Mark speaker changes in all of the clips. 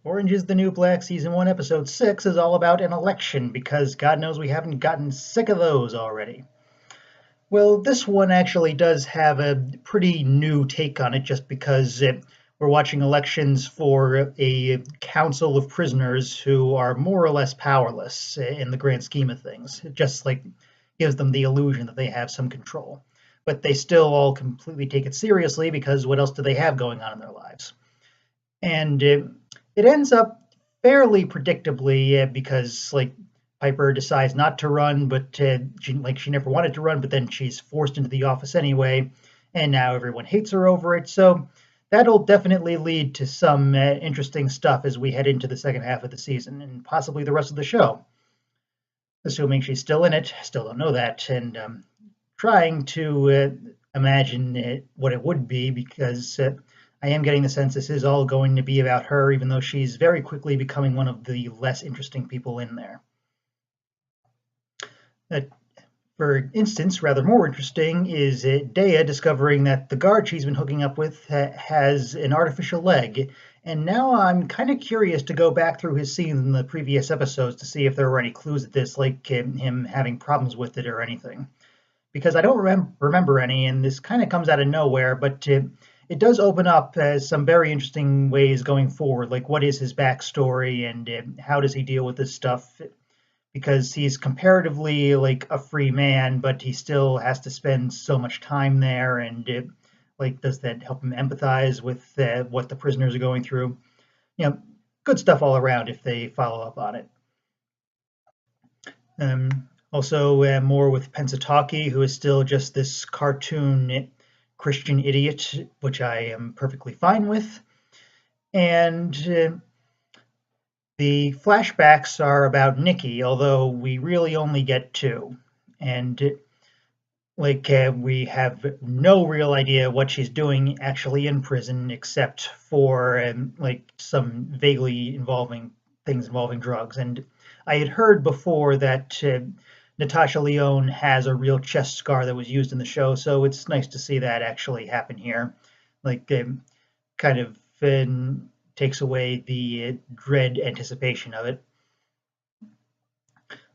Speaker 1: Orange is the New Black Season 1, Episode 6 is all about an election because God knows we haven't gotten sick of those already. Well, this one actually does have a pretty new take on it just because we're watching elections for a council of prisoners who are more or less powerless in the grand scheme of things. It just like gives them the illusion that they have some control. But they still all completely take it seriously because what else do they have going on in their lives? And it ends up fairly predictably because like Piper decides not to run, but she never wanted to run, but then she's forced into the office anyway, and now everyone hates her over it. So that'll definitely lead to some interesting stuff as we head into the second half of the season and possibly the rest of the show. Assuming she's still in it, still don't know that, and trying to imagine what it would be because I am getting the sense this is all going to be about her, even though she's very quickly becoming one of the less interesting people in there. For instance, rather more interesting is Dea discovering that the guard she's been hooking up with has an artificial leg. And now I'm kind of curious to go back through his scenes in the previous episodes to see if there were any clues at this, like him having problems with it or anything. Because I don't remember any, and this kind of comes out of nowhere, but it does open up some very interesting ways going forward, like what is his backstory and how does he deal with this stuff? Because he's comparatively like a free man, but he still has to spend so much time there, and like does that help him empathize with what the prisoners are going through? You know, good stuff all around if they follow up on it. Also, more with Pensataki, who is still just this cartoon Christian idiot, which I am perfectly fine with. And the flashbacks are about Nikki, although we really only get two. And we have no real idea what she's doing actually in prison, except for like some vaguely involving things involving drugs. And I had heard before that Natasha Lyonne has a real chest scar that was used in the show, so it's nice to see that actually happen here. Like, kind of takes away the dread anticipation of it.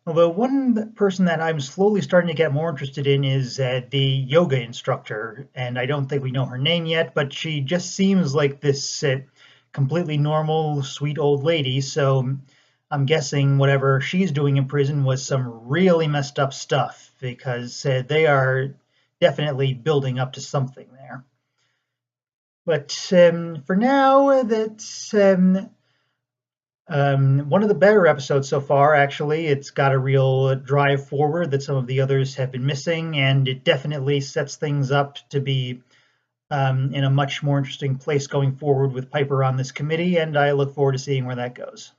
Speaker 1: Although one person that I'm slowly starting to get more interested in is the yoga instructor, and I don't think we know her name yet, but she just seems like this completely normal, sweet old lady, so I'm guessing whatever she's doing in prison was some really messed up stuff, because they are definitely building up to something there. But for now, that's one of the better episodes so far, actually. It's got a real drive forward that some of the others have been missing, and it definitely sets things up to be in a much more interesting place going forward with Piper on this committee, and I look forward to seeing where that goes.